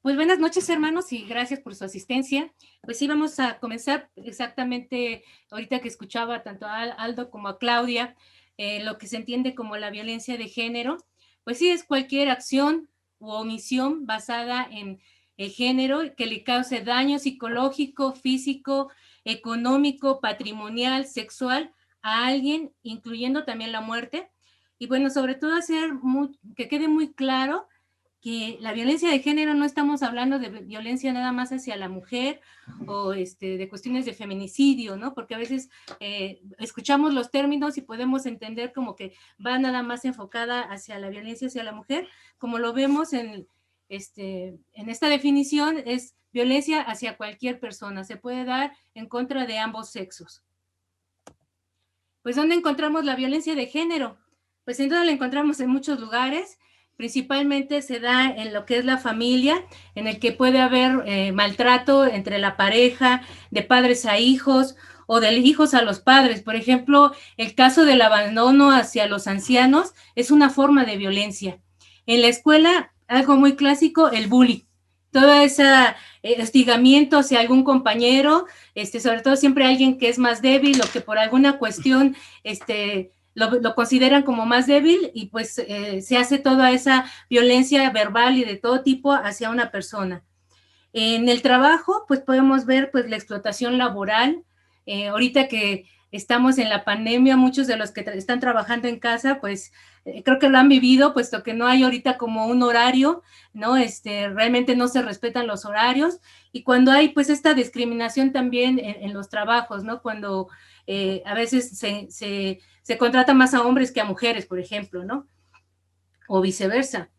Pues buenas noches, hermanos, y gracias por su asistencia. Pues sí, vamos a comenzar exactamente ahorita que escuchaba tanto a Aldo como a Claudia, lo que se entiende como la violencia de género. Pues sí, es cualquier acción u omisión basada en el género que le cause daño psicológico, físico, económico, patrimonial, sexual a alguien, incluyendo también la muerte. Y bueno, sobre todo que quede muy claro que la violencia de género no estamos hablando de violencia nada más hacia la mujer o de cuestiones de feminicidio, ¿no? Porque a veces escuchamos los términos y podemos entender como que va nada más enfocada hacia la violencia hacia la mujer, como lo vemos en esta definición, es violencia hacia cualquier persona, se puede dar en contra de ambos sexos. Pues, ¿dónde encontramos la violencia de género? Pues sin duda la encontramos en muchos lugares, principalmente se da en lo que es la familia, en el que puede haber maltrato entre la pareja, de padres a hijos, o de hijos a los padres. Por ejemplo, el caso del abandono hacia los ancianos es una forma de violencia. En la escuela, algo muy clásico, el bullying. Todo ese hostigamiento hacia algún compañero, sobre todo siempre alguien que es más débil o que por alguna cuestión lo consideran como más débil y pues se hace toda esa violencia verbal y de todo tipo hacia una persona. En el trabajo, pues podemos ver pues la explotación laboral. Ahorita que estamos en la pandemia, muchos de los que están trabajando en casa, pues creo que lo han vivido, puesto que no hay ahorita como un horario, ¿no? Realmente no se respetan los horarios y cuando hay pues esta discriminación también en los trabajos, ¿no? Cuando a veces se contrata más a hombres que a mujeres, por ejemplo, ¿no? O viceversa.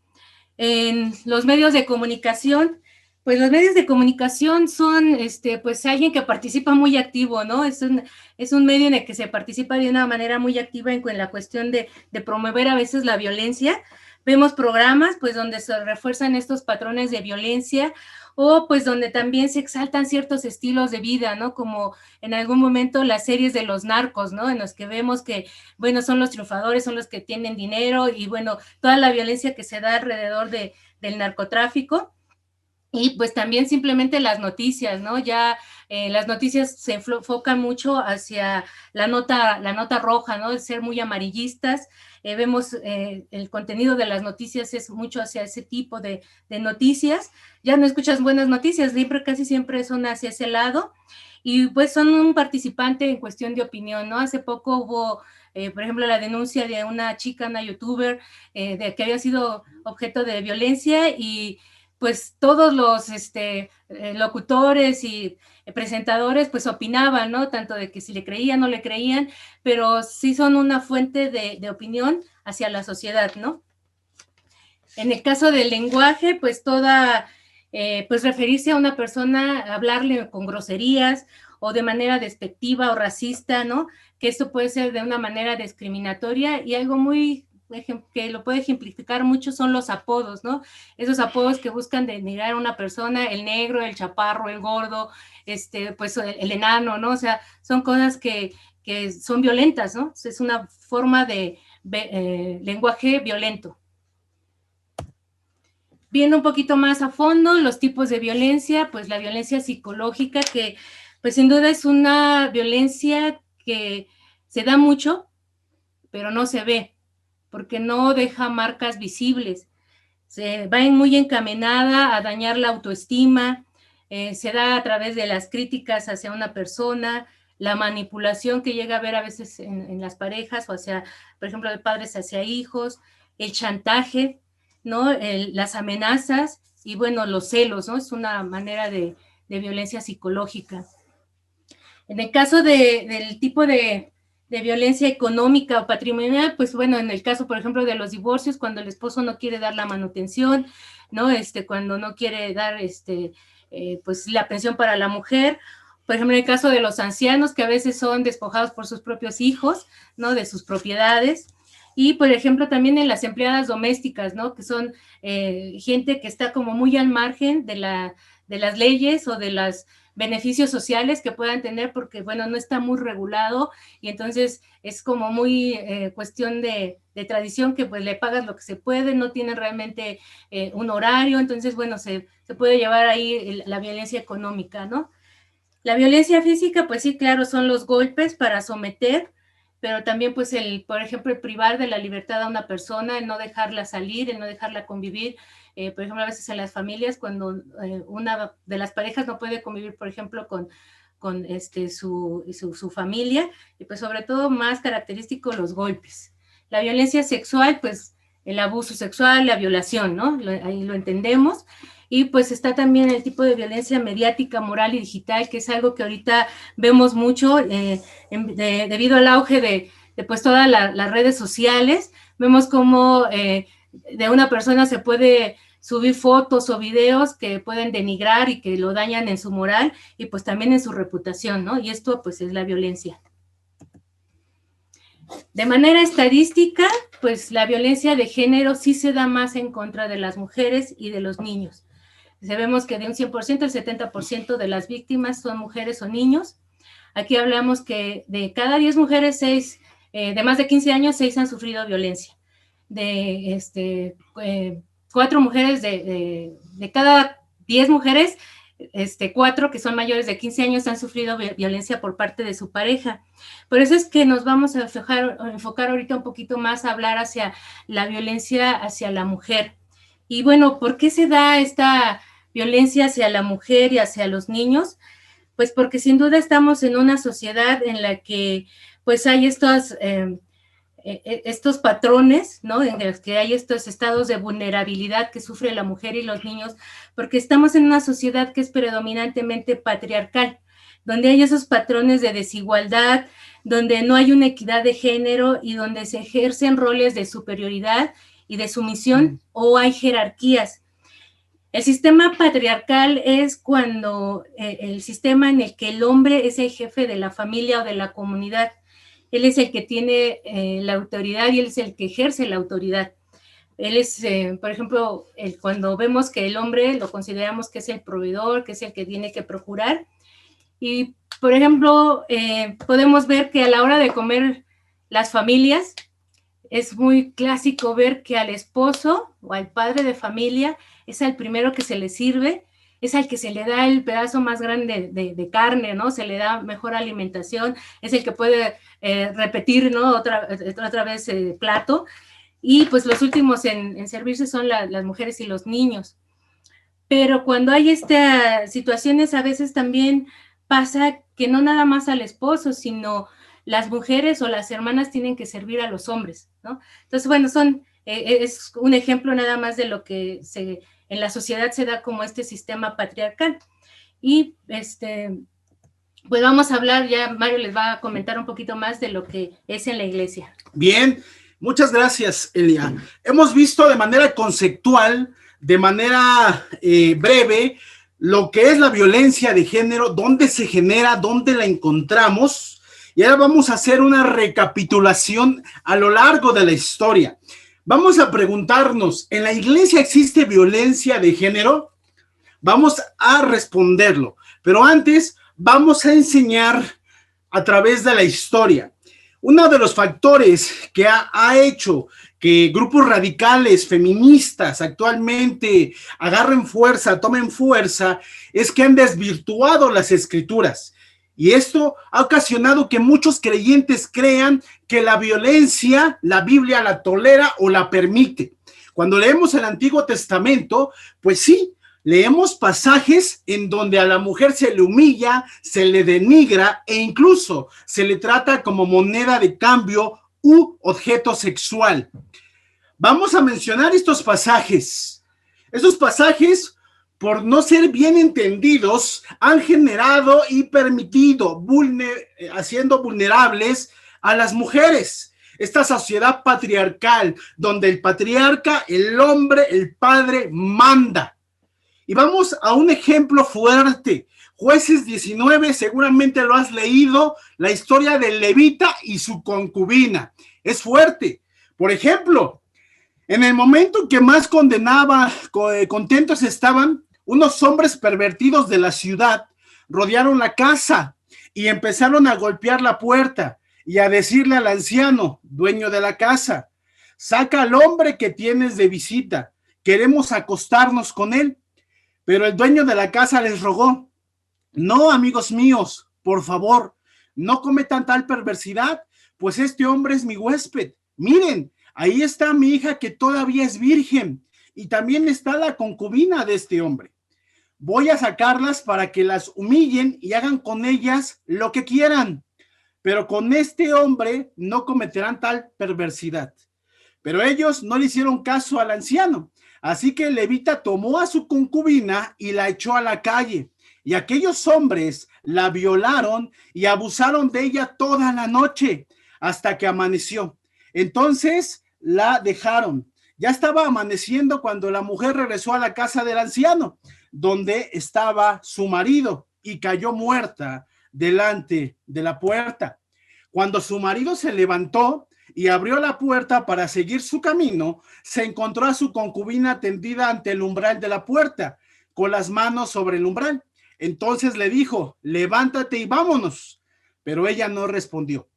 En los medios de comunicación, pues los medios de comunicación son, pues alguien que participa muy activo, ¿no? Es un medio en el que se participa de una manera muy activa en la cuestión de promover a veces la violencia. Vemos programas, pues, donde se refuerzan estos patrones de violencia o, pues, donde también se exaltan ciertos estilos de vida, ¿no? Como en algún momento las series de los narcos, ¿no? En los que vemos que, bueno, son los triunfadores, son los que tienen dinero y, bueno, toda la violencia que se da alrededor del narcotráfico. Y pues también simplemente las noticias, ¿no? Ya las noticias se enfocan mucho hacia la nota roja, ¿no? De ser muy amarillistas. Vemos el contenido de las noticias es mucho hacia ese tipo de noticias. Ya no escuchas buenas noticias, casi siempre son hacia ese lado. Y pues son un participante en cuestión de opinión, ¿no? Hace poco hubo, por ejemplo, la denuncia de una chica, una youtuber, de que había sido objeto de violencia y pues todos los locutores y presentadores pues opinaban, ¿no? Tanto de que si le creían o no le creían, pero sí son una fuente de opinión hacia la sociedad, ¿no? En el caso del lenguaje, pues pues referirse a una persona, hablarle con groserías o de manera despectiva o racista, ¿no? Que esto puede ser de una manera discriminatoria y algo muy que lo puede ejemplificar mucho son los apodos, ¿no? Esos apodos que buscan denigrar a una persona, el negro, el chaparro, el gordo, pues el enano, ¿no? O sea, son cosas que son violentas, ¿no? Es una forma de lenguaje violento. Viendo un poquito más a fondo los tipos de violencia, pues la violencia psicológica, que pues sin duda es una violencia que se da mucho, pero no se ve, porque no deja marcas visibles. Se va muy encaminada a dañar la autoestima, se da a través de las críticas hacia una persona, la manipulación que llega a haber a veces en las parejas o hacia, por ejemplo, de padres hacia hijos, el chantaje, ¿no? Las amenazas y, bueno, los celos, ¿no? Es una manera de violencia psicológica. En el caso del tipo de violencia económica o patrimonial, pues bueno, en el caso, por ejemplo, de los divorcios, cuando el esposo no quiere dar la manutención, ¿no? Cuando no quiere dar, pues la pensión para la mujer, por ejemplo, en el caso de los ancianos, que a veces son despojados por sus propios hijos, ¿no? De sus propiedades. Y, por ejemplo, también en las empleadas domésticas, ¿no? Que son gente que está como muy al margen de las leyes o de las beneficios sociales que puedan tener, porque, bueno, no está muy regulado y entonces es como muy cuestión de tradición, que pues le pagas lo que se puede, no tienen realmente un horario, entonces, bueno, se puede llevar ahí la violencia económica, ¿no? La violencia física, pues sí, claro, son los golpes para someter, pero también, pues, por ejemplo, el privar de la libertad a una persona, el no dejarla salir, el no dejarla convivir. Por ejemplo, a veces en las familias, cuando una de las parejas no puede convivir, por ejemplo, con su familia, y pues sobre todo más característico los golpes. La violencia sexual, pues el abuso sexual, la violación, ¿no? Ahí lo entendemos. Y pues está también el tipo de violencia mediática, moral y digital, que es algo que ahorita vemos mucho debido al auge de pues todas las redes sociales. Vemos cómo de una persona se puede subir fotos o videos que pueden denigrar y que lo dañan en su moral y pues también en su reputación, ¿no? Y esto pues es la violencia. De manera estadística, pues la violencia de género sí se da más en contra de las mujeres y de los niños. Sabemos que de un 100%, el 70% de las víctimas son mujeres o niños. Aquí hablamos que de cada 10 mujeres, 6, de más de 15 años, 6 han sufrido violencia. De 4 mujeres, de cada 10 mujeres, 4 que son mayores de 15 años han sufrido violencia por parte de su pareja. Por eso es que nos vamos a enfocar ahorita un poquito más a hablar hacia la violencia hacia la mujer. Y bueno, ¿por qué se da esta violencia hacia la mujer y hacia los niños? Pues porque sin duda estamos en una sociedad en la que pues hay estos patrones, ¿no? En los que hay estos estados de vulnerabilidad que sufre la mujer y los niños, porque estamos en una sociedad que es predominantemente patriarcal, donde hay esos patrones de desigualdad, donde no hay una equidad de género y donde se ejercen roles de superioridad y de sumisión o hay jerarquías. El sistema patriarcal es cuando el sistema en el que el hombre es el jefe de la familia o de la comunidad. Él es el que tiene la autoridad y él es el que ejerce la autoridad. Él es, por ejemplo, cuando vemos que el hombre lo consideramos que es el proveedor, que es el que tiene que procurar. Y, por ejemplo, podemos ver que a la hora de comer las familias, es muy clásico ver que al esposo o al padre de familia es al primero que se le sirve, es al que se le da el pedazo más grande de carne, ¿no? Se le da mejor alimentación, es el que puede repetir, ¿no? Otra vez el plato. Y pues los últimos en servirse son las mujeres y los niños. Pero cuando hay estas situaciones, a veces también pasa que no nada más al esposo, sino las mujeres o las hermanas tienen que servir a los hombres, ¿no? Entonces, bueno, es un ejemplo nada más de lo que en la sociedad se da como este sistema patriarcal. Y pues vamos a hablar, ya Mario les va a comentar un poquito más de lo que es en la iglesia. Bien, muchas gracias, Elia. Hemos visto de manera conceptual, de manera breve, lo que es la violencia de género, dónde se genera, dónde la encontramos. Y ahora vamos a hacer una recapitulación a lo largo de la historia. Vamos a preguntarnos, ¿en la iglesia existe violencia de género? Vamos a responderlo, pero antes vamos a enseñar a través de la historia. Uno de los factores que ha hecho que grupos radicales, feministas, actualmente agarren fuerza, tomen fuerza, es que han desvirtuado las escrituras. Y esto ha ocasionado que muchos creyentes crean que la violencia, la Biblia la tolera o la permite. Cuando leemos el Antiguo Testamento, pues sí, leemos pasajes en donde a la mujer se le humilla, se le denigra e incluso se le trata como moneda de cambio u objeto sexual. Vamos a mencionar estos pasajes. Estos pasajes, por no ser bien entendidos, han generado y permitido, haciendo vulnerables a las mujeres. Esta sociedad patriarcal, donde el patriarca, el hombre, el padre, manda. Y vamos a un ejemplo fuerte. Jueces 19, seguramente lo has leído, la historia del levita y su concubina. Es fuerte. Por ejemplo, en el momento que más contentos estaban, unos hombres pervertidos de la ciudad rodearon la casa y empezaron a golpear la puerta y a decirle al anciano, dueño de la casa: saca al hombre que tienes de visita, queremos acostarnos con él. Pero el dueño de la casa les rogó: no, amigos míos, por favor, no cometan tal perversidad, pues este hombre es mi huésped. Miren, ahí está mi hija que todavía es virgen, y también está la concubina de este hombre. Voy a sacarlas para que las humillen y hagan con ellas lo que quieran, pero con este hombre no cometerán tal perversidad. Pero ellos no le hicieron caso al anciano, así que el levita tomó a su concubina y la echó a la calle. Y aquellos hombres la violaron y abusaron de ella toda la noche hasta que amaneció. Entonces la dejaron. Ya estaba amaneciendo cuando la mujer regresó a la casa del anciano, donde estaba su marido, y cayó muerta delante de la puerta. Cuando su marido se levantó y abrió la puerta para seguir su camino, se encontró a su concubina tendida ante el umbral de la puerta, con las manos sobre el umbral. Entonces le dijo: levántate y vámonos. Pero ella no respondió.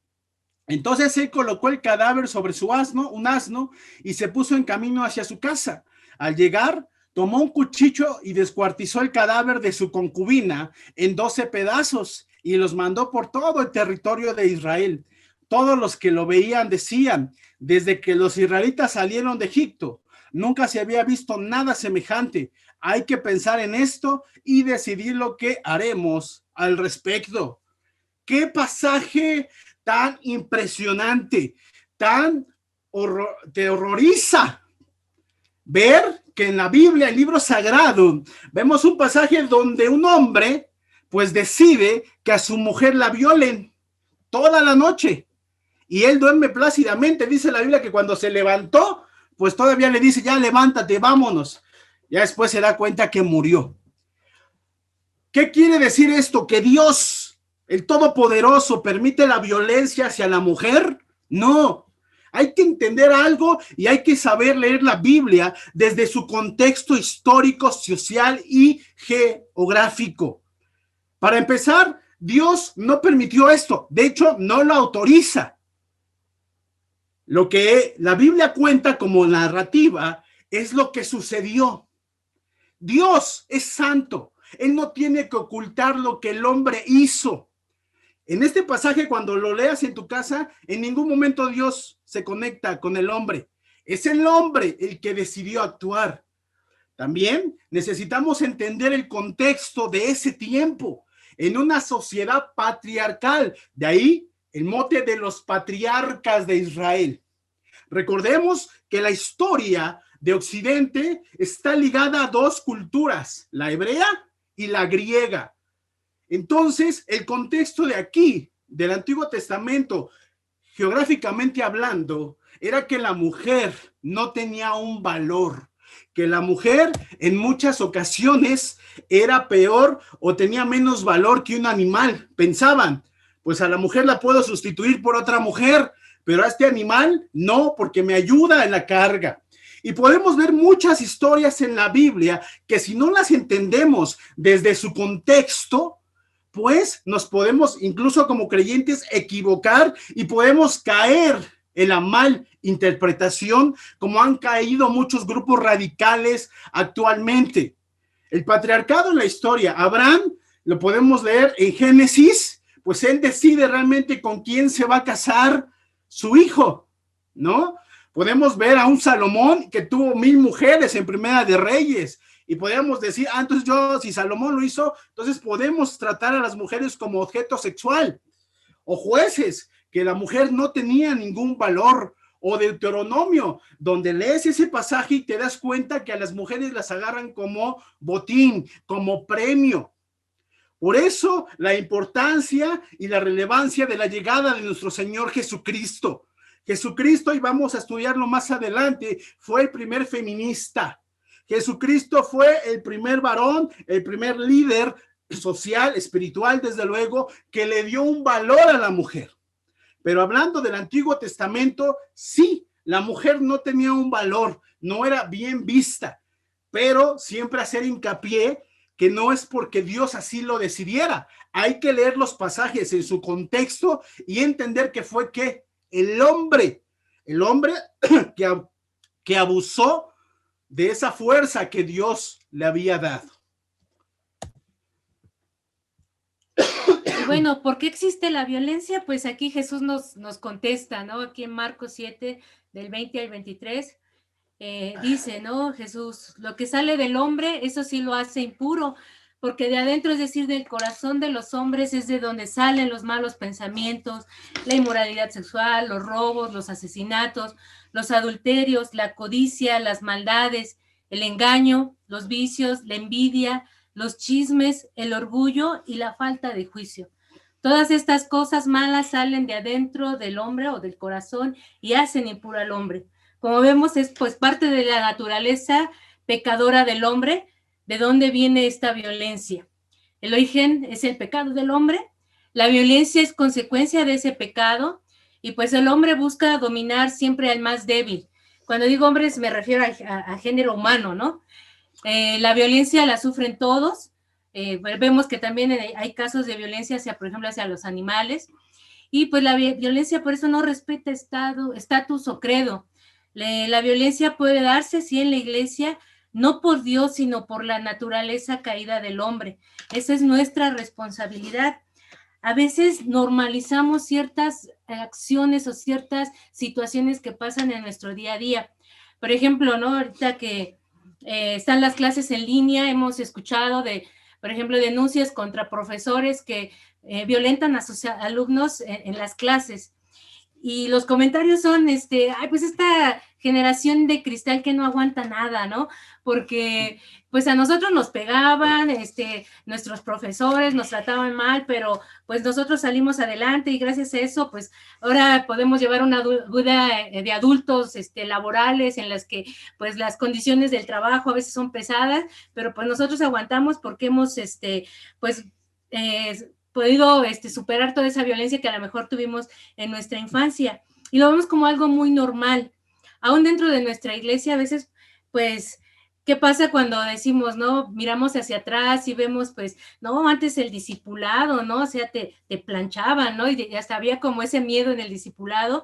Entonces él colocó el cadáver sobre su asno, un asno, y se puso en camino hacia su casa. Al llegar, tomó un cuchillo y descuartizó el cadáver de su concubina en 12 pedazos y los mandó por todo el territorio de Israel. Todos los que lo veían decían: desde que los israelitas salieron de Egipto, nunca se había visto nada semejante. Hay que pensar en esto y decidir lo que haremos al respecto. ¡Qué pasaje tan impresionante! Te horroriza ver que en la Biblia, el libro sagrado, vemos un pasaje donde un hombre pues decide que a su mujer la violen toda la noche y él duerme plácidamente. Dice la Biblia que cuando se levantó, pues todavía le dice: ya levántate, vámonos. Ya después se da cuenta que murió. ¿Qué quiere decir esto? ¿Que Dios, el Todopoderoso, permite la violencia hacia la mujer? No. Hay que entender algo y hay que saber leer la Biblia desde su contexto histórico, social y geográfico. Para empezar, Dios no permitió esto. De hecho, no lo autoriza. Lo que la Biblia cuenta como narrativa es lo que sucedió. Dios es santo. Él no tiene que ocultar lo que el hombre hizo. En este pasaje, cuando lo leas en tu casa, en ningún momento Dios se conecta con el hombre. Es el hombre el que decidió actuar. También necesitamos entender el contexto de ese tiempo, en una sociedad patriarcal. De ahí el mote de los patriarcas de Israel. Recordemos que la historia de Occidente está ligada a dos culturas, la hebrea y la griega. Entonces, el contexto de aquí, del Antiguo Testamento, geográficamente hablando, era que la mujer no tenía un valor, que la mujer en muchas ocasiones era peor o tenía menos valor que un animal. Pensaban: pues a la mujer la puedo sustituir por otra mujer, pero a este animal no, porque me ayuda en la carga. Y podemos ver muchas historias en la Biblia que, si no las entendemos desde su contexto, pues nos podemos, incluso como creyentes, equivocar y podemos caer en la mal interpretación, como han caído muchos grupos radicales actualmente. El patriarcado en la historia, Abraham, lo podemos leer en Génesis, pues él decide realmente con quién se va a casar su hijo, ¿no? Podemos ver a un Salomón que tuvo 1000 mujeres en Primera de Reyes, y podemos decir: entonces si Salomón lo hizo, entonces podemos tratar a las mujeres como objeto sexual. O Jueces, que la mujer no tenía ningún valor. O Deuteronomio, donde lees ese pasaje y te das cuenta que a las mujeres las agarran como botín, como premio. Por eso la importancia y la relevancia de la llegada de nuestro Señor Jesucristo. Jesucristo, y vamos a estudiarlo más adelante, fue el primer feminista. Jesucristo fue el primer varón, el primer líder social, espiritual, desde luego, que le dio un valor a la mujer. Pero hablando del Antiguo Testamento, sí, la mujer no tenía un valor, no era bien vista, pero siempre hacer hincapié que no es porque Dios así lo decidiera. Hay que leer los pasajes en su contexto y entender que fue que el hombre que abusó de esa fuerza que Dios le había dado. Y bueno, ¿por qué existe la violencia? Pues aquí Jesús nos contesta, ¿no? Aquí en Marcos 7, del 20 al 23, dice, ¿no? Jesús, lo que sale del hombre, eso sí lo hace impuro, porque de adentro, es decir, del corazón de los hombres, es de donde salen los malos pensamientos, la inmoralidad sexual, los robos, los asesinatos, los adulterios, la codicia, las maldades, el engaño, los vicios, la envidia, los chismes, el orgullo y la falta de juicio. Todas estas cosas malas salen de adentro del hombre o del corazón y hacen impuro al hombre. Como vemos, es pues parte de la naturaleza pecadora del hombre, de dónde viene esta violencia. El origen es el pecado del hombre, la violencia es consecuencia de ese pecado, y pues el hombre busca dominar siempre al más débil. Cuando digo hombres me refiero a género humano, ¿no? La violencia la sufren todos. Vemos que también hay casos de violencia hacia, por ejemplo, hacia los animales, y pues la violencia por eso no respeta estatus o credo. La violencia puede darse, sí, en la iglesia, no por Dios, sino por la naturaleza caída del hombre. Esa es nuestra responsabilidad. A veces normalizamos ciertas acciones o ciertas situaciones que pasan en nuestro día a día. Por ejemplo, ¿no? Ahorita que están las clases en línea, hemos escuchado por ejemplo, denuncias contra profesores que violentan a sus alumnos en las clases. Y los comentarios son, ay, pues esta generación de cristal que no aguanta nada, ¿no? Porque pues a nosotros nos pegaban, nuestros profesores nos trataban mal, pero pues nosotros salimos adelante y gracias a eso, pues ahora podemos llevar una vida de adultos laborales en las que pues las condiciones del trabajo a veces son pesadas, pero pues nosotros aguantamos porque hemos, pues, podido superar toda esa violencia que a lo mejor tuvimos en nuestra infancia, y lo vemos como algo muy normal. Aún dentro de nuestra iglesia a veces, pues, ¿qué pasa cuando decimos, no, miramos hacia atrás y vemos, pues, no, antes el discipulado, ¿no? O sea, te planchaban, ¿no? Y hasta había como ese miedo en el discipulado,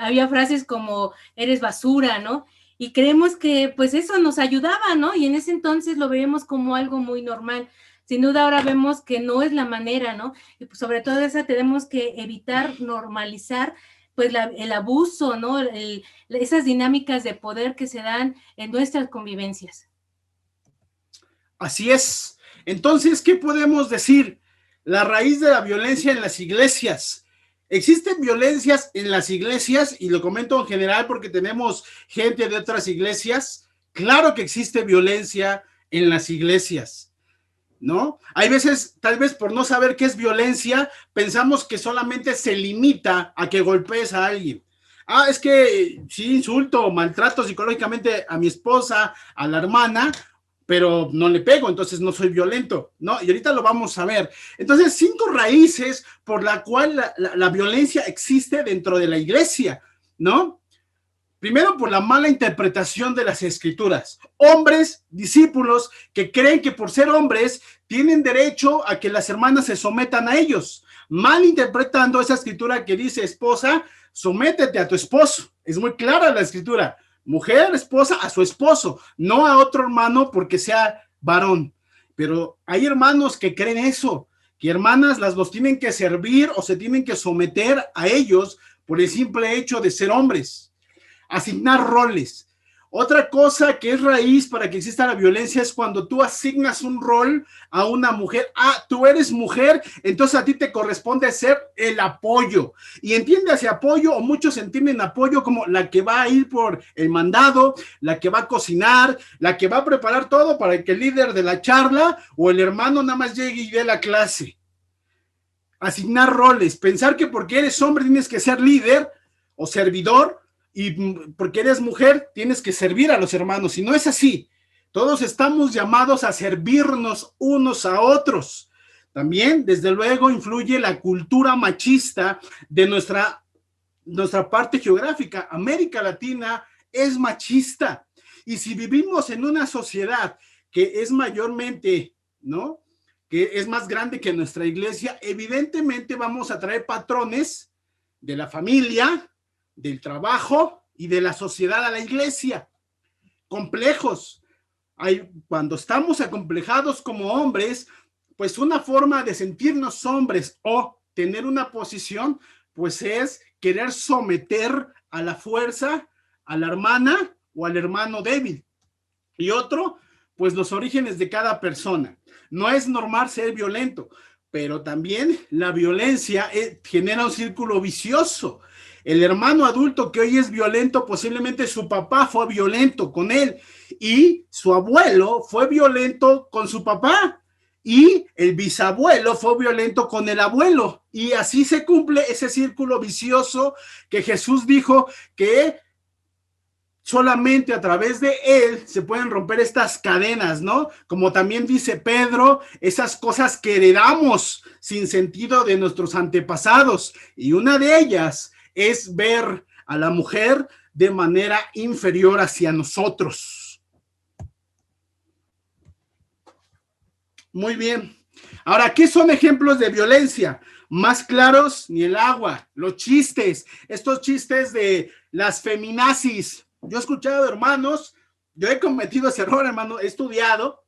había frases como, eres basura, ¿no? Y creemos que, pues, eso nos ayudaba, ¿no? Y en ese entonces lo veíamos como algo muy normal. Sin duda ahora vemos que no es la manera, ¿no? Y pues sobre todo esa tenemos que evitar normalizar pues el abuso, ¿no? Esas dinámicas de poder que se dan en nuestras convivencias. Así es. Entonces, ¿qué podemos decir? La raíz de la violencia en las iglesias. Existen violencias en las iglesias, y lo comento en general porque tenemos gente de otras iglesias. Claro que existe violencia en las iglesias, ¿no? Hay veces, tal vez por no saber qué es violencia, pensamos que solamente se limita a que golpees a alguien. Ah, es que sí, insulto o maltrato psicológicamente a mi esposa, a la hermana, pero no le pego, entonces no soy violento, ¿no? Y ahorita lo vamos a ver. Entonces, 5 raíces por la cual la violencia existe dentro de la iglesia, ¿no? Primero, por la mala interpretación de las escrituras. Hombres, discípulos, que creen que por ser hombres tienen derecho a que las hermanas se sometan a ellos, mal interpretando esa escritura que dice, esposa, sométete a tu esposo. Es muy clara la escritura. Mujer, esposa, a su esposo, no a otro hermano porque sea varón. Pero hay hermanos que creen eso, que hermanas los tienen que servir o se tienen que someter a ellos por el simple hecho de ser hombres. Asignar roles. Otra cosa que es raíz para que exista la violencia es cuando tú asignas un rol a una mujer. Ah, tú eres mujer, entonces a ti te corresponde ser el apoyo. Y entiende apoyo, o muchos entienden apoyo como la que va a ir por el mandado, la que va a cocinar, la que va a preparar todo para que el líder de la charla o el hermano nada más llegue y dé la clase. Asignar roles. Pensar que porque eres hombre tienes que ser líder o servidor, y porque eres mujer tienes que servir a los hermanos, y no es así. Todos estamos llamados a servirnos unos a otros. También, desde luego, influye la cultura machista de nuestra parte geográfica. América Latina es machista, y si vivimos en una sociedad que es mayormente ¿no? Que es más grande que nuestra iglesia, evidentemente vamos a traer patrones de la familia, del trabajo y de la sociedad a la iglesia. Complejos. Cuando estamos acomplejados como hombres, pues una forma de sentirnos hombres o tener una posición, pues es querer someter a la fuerza a la hermana o al hermano débil. Y otro, pues los orígenes de cada persona. No es normal ser violento, pero también la violencia genera un círculo vicioso. El hermano adulto que hoy es violento, posiblemente su papá fue violento con él y su abuelo fue violento con su papá y el bisabuelo fue violento con el abuelo. Y así se cumple ese círculo vicioso que Jesús dijo que solamente a través de él se pueden romper estas cadenas, ¿no? Como también dice Pedro, esas cosas que heredamos sin sentido de nuestros antepasados. Y una de ellas es ver a la mujer de manera inferior hacia nosotros. Muy bien. Ahora, ¿qué son ejemplos de violencia? Más claros ni el agua. Los chistes, estos chistes de las feminazis. Yo he escuchado, hermanos, yo he cometido ese error, hermano, he estudiado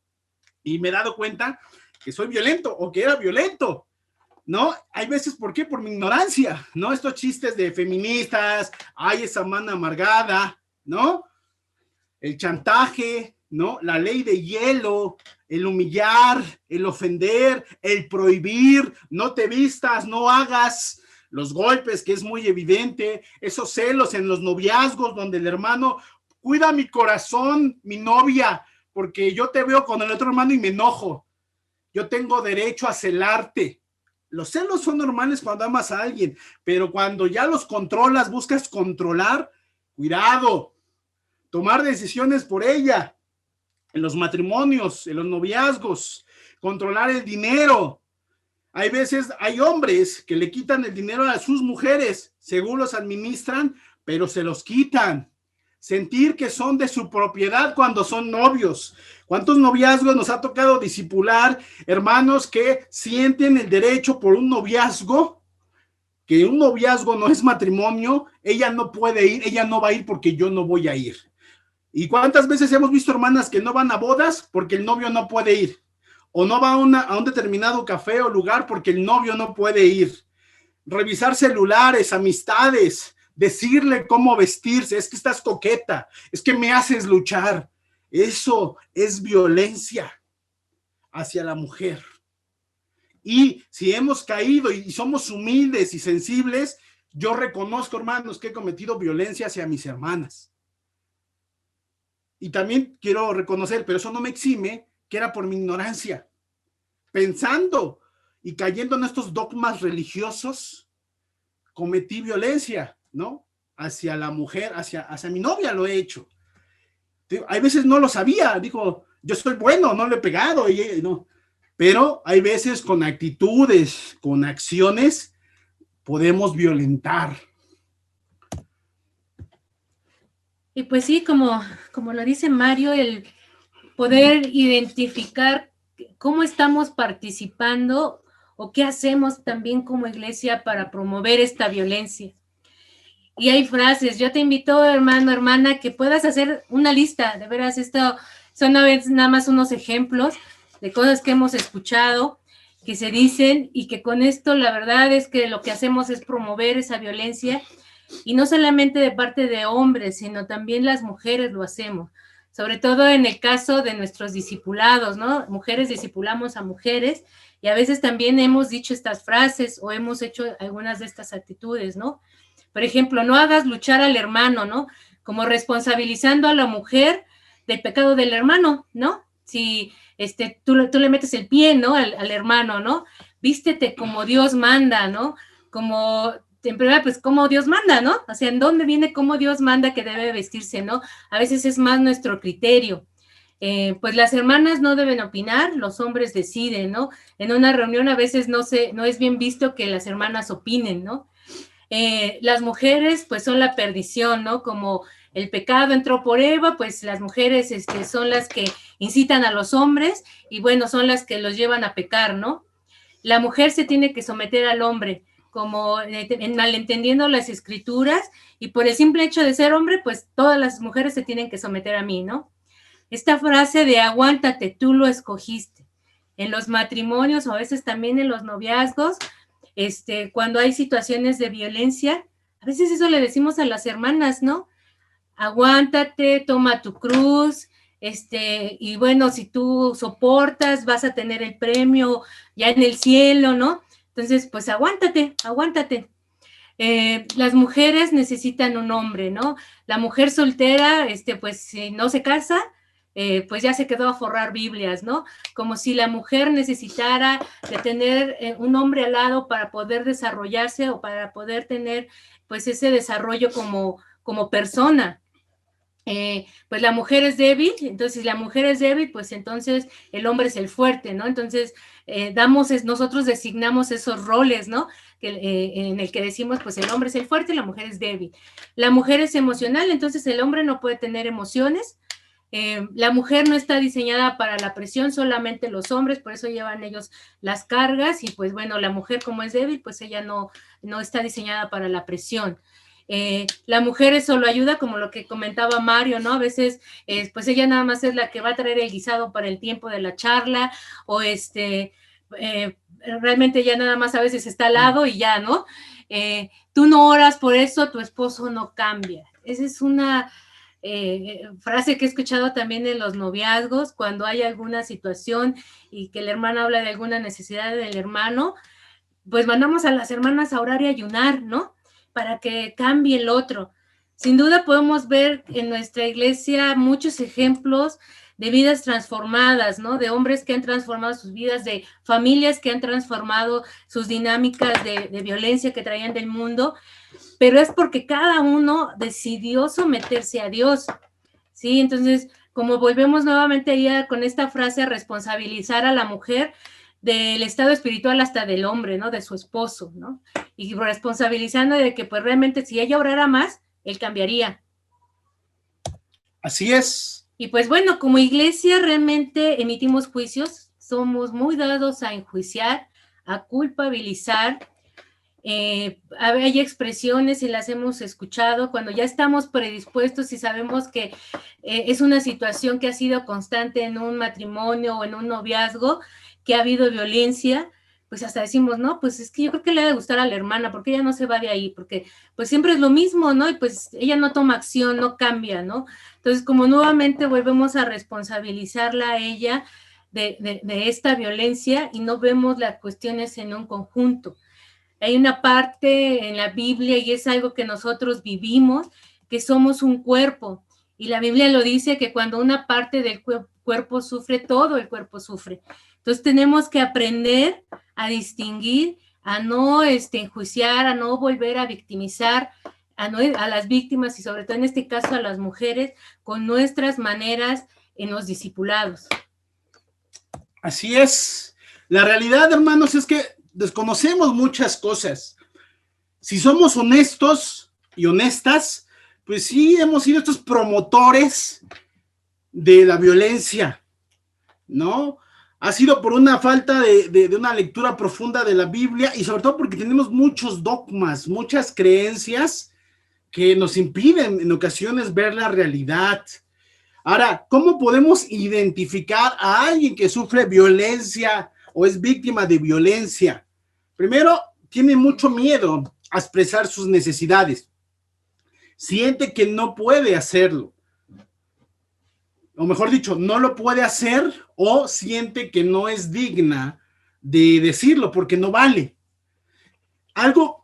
y me he dado cuenta que soy violento o que era violento, ¿no? Hay veces, ¿por qué? Por mi ignorancia, ¿no? Estos chistes de feministas, ay, esa mana amargada, ¿no? El chantaje, ¿no? La ley de hielo, el humillar, el ofender, el prohibir, no te vistas, no hagas, los golpes, que es muy evidente, esos celos en los noviazgos, donde el hermano cuida mi corazón, mi novia, porque yo te veo con el otro hermano y me enojo. Yo tengo derecho a celarte. Los celos son normales cuando amas a alguien, pero cuando ya los controlas, buscas controlar, cuidado, tomar decisiones por ella, en los matrimonios, en los noviazgos, controlar el dinero. Hay veces, hay hombres que le quitan el dinero a sus mujeres, según los administran, pero se los quitan. Sentir que son de su propiedad cuando son novios. ¿Cuántos noviazgos nos ha tocado discipular? Hermanos que sienten el derecho por un noviazgo, que un noviazgo no es matrimonio, ella no puede ir, ella no va a ir porque yo no voy a ir. ¿Y cuántas veces hemos visto hermanas que no van a bodas porque el novio no puede ir? O no va a un determinado café o lugar porque el novio no puede ir. Revisar celulares, amistades, decirle cómo vestirse, es que estás coqueta, es que me haces luchar. Eso es violencia hacia la mujer. Y si hemos caído y somos humildes y sensibles, yo reconozco, hermanos, que he cometido violencia hacia mis hermanas. Y también quiero reconocer, pero eso no me exime, que era por mi ignorancia. Pensando y cayendo en estos dogmas religiosos, cometí violencia, ¿no? Hacia la mujer, hacia mi novia lo he hecho. Hay veces no lo sabía, dijo, yo soy bueno, no le he pegado, no. Pero hay veces con actitudes, con acciones, podemos violentar. Y pues sí, como lo dice Mario, el poder identificar cómo estamos participando o qué hacemos también como iglesia para promover esta violencia. Y hay frases, yo te invito, hermano, hermana, que puedas hacer una lista, de veras, esto son a veces nada más unos ejemplos de cosas que hemos escuchado, que se dicen, y que con esto la verdad es que lo que hacemos es promover esa violencia, y no solamente de parte de hombres, sino también las mujeres lo hacemos, sobre todo en el caso de nuestros discipulados, ¿no? Mujeres discipulamos a mujeres, y a veces también hemos dicho estas frases o hemos hecho algunas de estas actitudes, ¿no? Por ejemplo, no hagas luchar al hermano, ¿no? Como responsabilizando a la mujer del pecado del hermano, ¿no? Si tú le metes el pie, ¿no? Al hermano, ¿no? Vístete como Dios manda, ¿no? Como, en primera, pues, como Dios manda, ¿no? O sea, ¿en dónde viene cómo Dios manda que debe vestirse, ¿no? A veces es más nuestro criterio. Pues las hermanas no deben opinar, los hombres deciden, ¿no? En una reunión a veces no es bien visto que las hermanas opinen, ¿no? Las mujeres pues son la perdición, ¿no? Como el pecado entró por Eva, pues las mujeres son las que incitan a los hombres y bueno, son las que los llevan a pecar, ¿no? La mujer se tiene que someter al hombre, como malentendiendo las escrituras, y por el simple hecho de ser hombre, pues todas las mujeres se tienen que someter a mí, ¿no? Esta frase de aguántate, tú lo escogiste. En los matrimonios o a veces también en los noviazgos, cuando hay situaciones de violencia, a veces eso le decimos a las hermanas, ¿no? Aguántate, toma tu cruz, y bueno, si tú soportas, vas a tener el premio ya en el cielo, ¿no? Entonces, pues aguántate, aguántate. Las mujeres necesitan un hombre, ¿no? La mujer soltera, pues si no se casa, pues ya se quedó a forrar Biblias, ¿no? Como si la mujer necesitara de tener un hombre al lado para poder desarrollarse o para poder tener, pues, ese desarrollo como persona. Pues la mujer es débil, entonces si la mujer es débil, pues entonces el hombre es el fuerte, ¿no? Entonces nosotros designamos esos roles, ¿no? En el que decimos, pues el hombre es el fuerte y la mujer es débil. La mujer es emocional, entonces el hombre no puede tener emociones. La mujer no está diseñada para la presión, solamente los hombres, por eso llevan ellos las cargas y pues bueno, la mujer como es débil, pues ella no está diseñada para la presión. La mujer es solo ayuda, como lo que comentaba Mario, ¿no? A veces, pues ella nada más es la que va a traer el guisado para el tiempo de la charla, o realmente ya nada más a veces está al lado y ya, ¿no? Tú no oras por eso, tu esposo no cambia. Esa es una frase que he escuchado también en los noviazgos, cuando hay alguna situación y que el hermano habla de alguna necesidad del hermano, pues mandamos a las hermanas a orar y ayunar, ¿no? Para que cambie el otro. Sin duda podemos ver en nuestra iglesia muchos ejemplos de vidas transformadas, ¿no? De hombres que han transformado sus vidas, de familias que han transformado sus dinámicas de violencia que traían del mundo, pero es porque cada uno decidió someterse a Dios, ¿sí? Entonces, como volvemos nuevamente ya con esta frase, a responsabilizar a la mujer del estado espiritual hasta del hombre, ¿no? De su esposo, ¿no? Y responsabilizando de que pues realmente si ella orara más, él cambiaría. Así es. Y pues bueno, como iglesia realmente emitimos juicios, somos muy dados a enjuiciar, a culpabilizar. Hay expresiones y las hemos escuchado cuando ya estamos predispuestos y sabemos que es una situación que ha sido constante en un matrimonio o en un noviazgo, que ha habido violencia, pues hasta decimos, no, pues es que yo creo que le ha de gustar a la hermana, porque ella no se va de ahí, porque pues siempre es lo mismo, ¿no? Y pues ella no toma acción, no cambia, ¿no? Entonces, como nuevamente volvemos a responsabilizarla a ella de esta violencia y no vemos las cuestiones en un conjunto. Hay una parte en la Biblia y es algo que nosotros vivimos, que somos un cuerpo. Y la Biblia lo dice que cuando una parte del cuerpo sufre, todo el cuerpo sufre. Entonces tenemos que aprender a distinguir, a no enjuiciar, a no volver a victimizar a las víctimas y sobre todo en este caso a las mujeres con nuestras maneras en los discipulados. Así es. La realidad, hermanos, es que desconocemos muchas cosas. Si somos honestos y honestas, pues sí hemos sido estos promotores de la violencia, ¿no? Ha sido por una falta de una lectura profunda de la Biblia y sobre todo porque tenemos muchos dogmas, muchas creencias que nos impiden en ocasiones ver la realidad. Ahora, ¿cómo podemos identificar a alguien que sufre violencia o es víctima de violencia? Primero, tiene mucho miedo a expresar sus necesidades. Siente que no puede hacerlo. O mejor dicho, no lo puede hacer o siente que no es digna de decirlo porque no vale.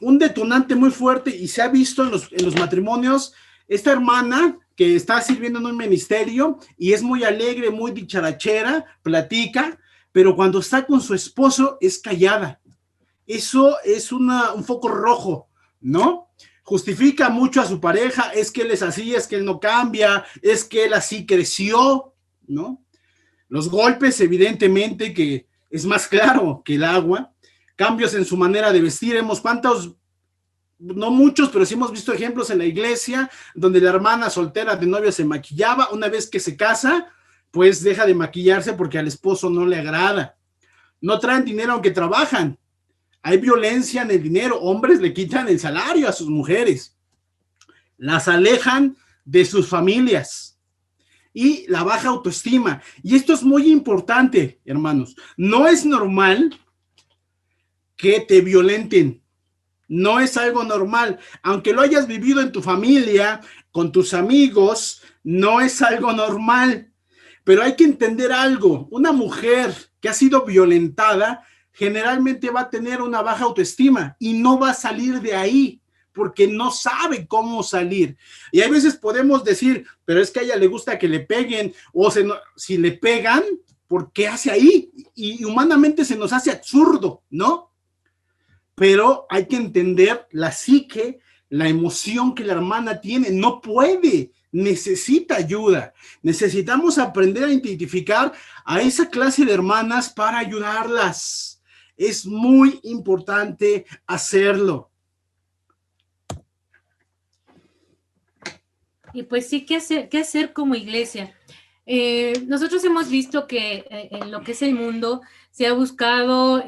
Un detonante muy fuerte y se ha visto en los matrimonios, esta hermana que está sirviendo en un ministerio y es muy alegre, muy dicharachera, platica, pero cuando está con su esposo es callada. Eso es un foco rojo, ¿no? Justifica mucho a su pareja, es que él es así, es que él no cambia, es que él así creció, ¿no? Los golpes, evidentemente, que es más claro que el agua, cambios en su manera de vestir, cuántos no muchos, pero sí hemos visto ejemplos en la iglesia donde la hermana soltera de novia se maquillaba, una vez que se casa, pues deja de maquillarse porque al esposo no le agrada. No traen dinero aunque trabajan. Hay violencia en el dinero. Hombres le quitan el salario a sus mujeres, las alejan de sus familias y la baja autoestima. Y esto es muy importante, hermanos. No es normal que te violenten. No es algo normal. Aunque lo hayas vivido en tu familia, con tus amigos, no es algo normal. Pero hay que entender algo. Una mujer que ha sido violentada generalmente va a tener una baja autoestima y no va a salir de ahí porque no sabe cómo salir. Y hay veces podemos decir, pero es que a ella le gusta que le peguen, o si le pegan, ¿por qué hace ahí? Y humanamente se nos hace absurdo, ¿no? Pero hay que entender la psique, la emoción que la hermana tiene. No puede, necesita ayuda. Necesitamos aprender a identificar a esa clase de hermanas para ayudarlas. Es muy importante hacerlo. Y pues sí, qué hacer como iglesia? Nosotros hemos visto que en lo que es el mundo se ha buscado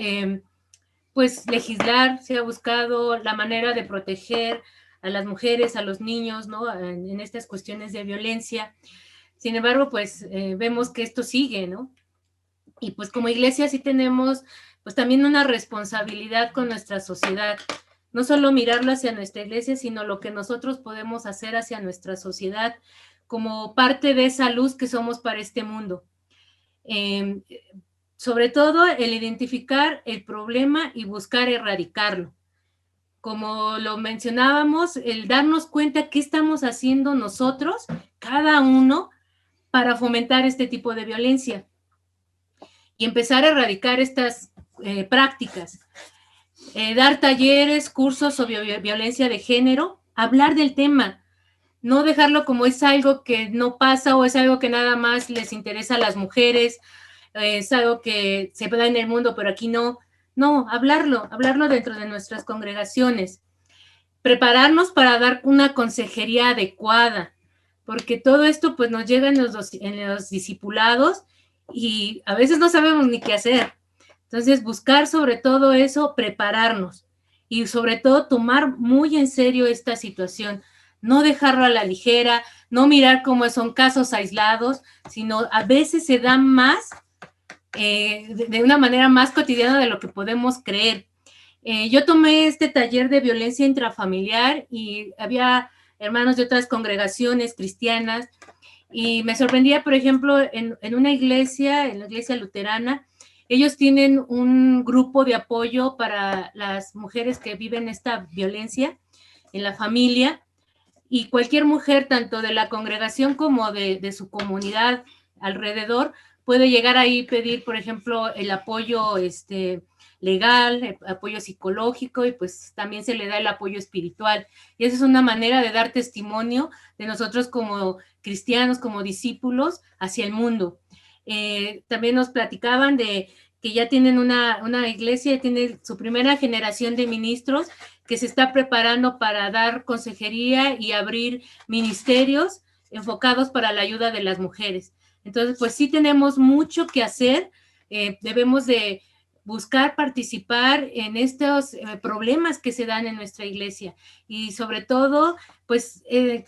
pues legislar, se ha buscado la manera de proteger a las mujeres, a los niños, ¿no? En estas cuestiones de violencia. Sin embargo, pues vemos que esto sigue, ¿no? Y pues como iglesia sí tenemos pues también una responsabilidad con nuestra sociedad. No solo mirarlo hacia nuestra iglesia, sino lo que nosotros podemos hacer hacia nuestra sociedad como parte de esa luz que somos para este mundo. Sobre todo el identificar el problema y buscar erradicarlo. Como lo mencionábamos, el darnos cuenta qué estamos haciendo nosotros, cada uno, para fomentar este tipo de violencia y empezar a erradicar estas prácticas. Dar talleres, cursos sobre violencia de género, hablar del tema, no dejarlo como es algo que no pasa o es algo que nada más les interesa a las mujeres, es algo que se da en el mundo, pero aquí no. No, hablarlo dentro de nuestras congregaciones. Prepararnos para dar una consejería adecuada, porque todo esto pues nos llega en los discipulados y a veces no sabemos ni qué hacer. Entonces, buscar sobre todo eso, prepararnos y sobre todo tomar muy en serio esta situación, no dejarlo a la ligera, no mirar como son casos aislados, sino a veces se da más, de una manera más cotidiana de lo que podemos creer. Yo tomé este taller de violencia intrafamiliar y había hermanos de otras congregaciones cristianas y me sorprendía, por ejemplo, en una iglesia, en la iglesia luterana, ellos tienen un grupo de apoyo para las mujeres que viven esta violencia en la familia y cualquier mujer, tanto de la congregación como de su comunidad alrededor, puede llegar ahí y pedir, por ejemplo, el apoyo legal, el apoyo psicológico y pues también se le da el apoyo espiritual. Y esa es una manera de dar testimonio de nosotros como cristianos, como discípulos hacia el mundo. También nos platicaban de que ya tienen una iglesia, tiene su primera generación de ministros que se está preparando para dar consejería y abrir ministerios enfocados para la ayuda de las mujeres. Entonces, pues sí tenemos mucho que hacer, debemos de buscar participar en estos problemas que se dan en nuestra iglesia y sobre todo, pues el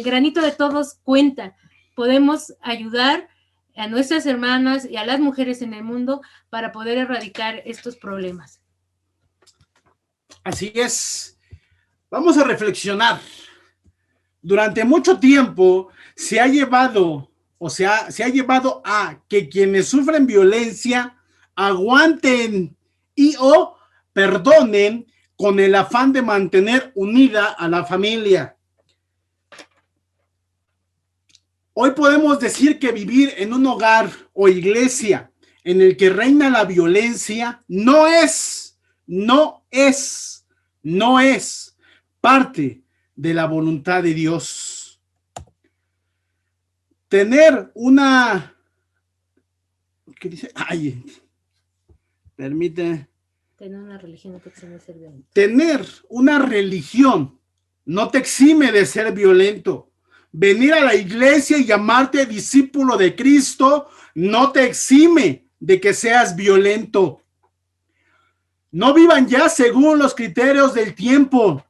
granito de todos cuenta, podemos ayudar a nuestras hermanas y a las mujeres en el mundo para poder erradicar estos problemas. Así es. Vamos a reflexionar. Durante mucho tiempo se ha llevado, se ha llevado a que quienes sufren violencia aguanten y o perdonen con el afán de mantener unida a la familia. Hoy podemos decir que vivir en un hogar o iglesia en el que reina la violencia no es parte de la voluntad de Dios. Tener una... ¿Qué dice? Ay, permite. Tener una religión no te exime de ser violento. Tener una religión no te exime de ser violento. Venir a la iglesia y llamarte discípulo de Cristo no te exime de que seas violento. No vivan ya según los criterios del tiempo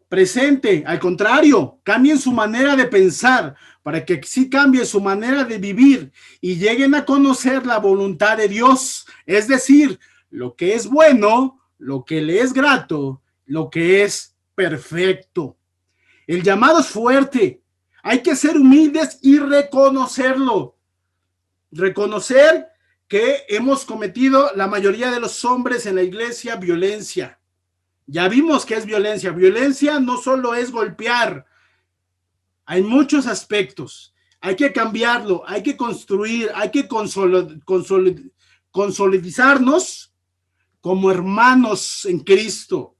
presente. Al contrario, cambien su manera de pensar para que sí cambie su manera de vivir y lleguen a conocer la voluntad de Dios. Es decir, lo que es bueno, lo que le es grato, lo que es perfecto. El llamado es fuerte. Hay que ser humildes y reconocerlo. Reconocer que hemos cometido la mayoría de los hombres en la iglesia violencia. Ya vimos que es violencia. Violencia no solo es golpear. Hay muchos aspectos. Hay que cambiarlo, hay que construir, hay que consolidizarnos como hermanos en Cristo.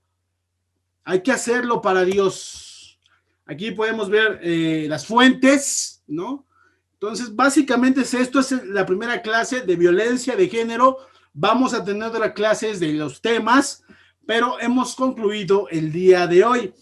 Hay que hacerlo para Dios. Aquí podemos ver las fuentes, ¿no? Entonces, básicamente esto es la primera clase de violencia de género. Vamos a tener otras clases de los temas, pero hemos concluido el día de hoy.